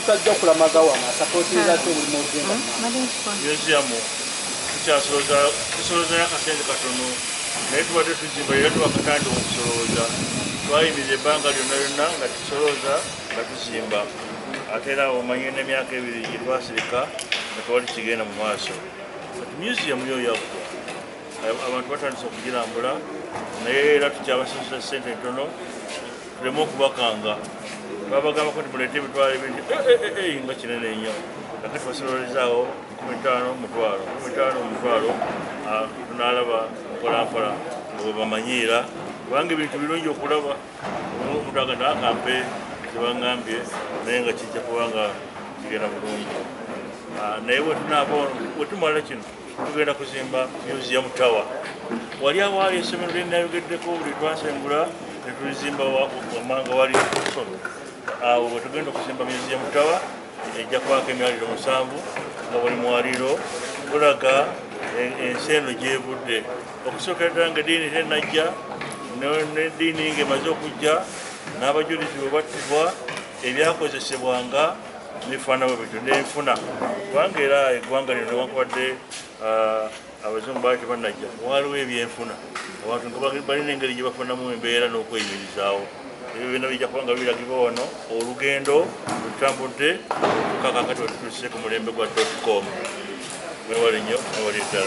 tajja okulamaga wano asapootinga ate omulimu ogenda museum tukyasoloza y'akasente katono naye tubadde tuzimba era tubakatandika okusolooza twayimirira ebbanga lyonna lyonna nga tusoloza nga tuzimba ate era omanye n'emyaka ebiri gye twasirika nga tewali kigenda mu maaso kati museum yo yaggwa abantu batandise okugirambula naye era tukyabasasuza sente ntono tuleme okubakanga babagambako nti muleete ebitwalo ebingi nga kinene nnyo kakati basololezaawo 15,000 tunaalaba mpolampola bwebamanyiira kubanga ebintu birungi okulaba omuntu agenda akampe kyebaŋŋambye naye nga kijja kubanga kigenda bulungi naye wetumala kino tugenda kuzimba museum tower wali awaali essomero lyenayogeddeko buli twasengula netulizimba wamanga wali kusolo awo wetugenda okuzimba museum tower ejja kwaka emyaliro 7 nga buli mwaliro tulaga ensi eno gyevudde okusookera ddala nga eddiini tenajja n'eddiini ng'emaze okujja n'abajulizi bwe battibwa ebyakozesebwanga nifaana bwe bityo n'enfuna kubanga era eggwanga lino newankubadde abazungu baali tebanajja waliwo ebyenfuna abantu nga balina engeri gye bafunamu embeera n'okweyimirizaawo ebyo byonna bijja kuba nga biragibwa wano olugendo lutambudde okukaka kati wetutuuse ku mulembe gwa .com mwewale nnyo mwewale ddala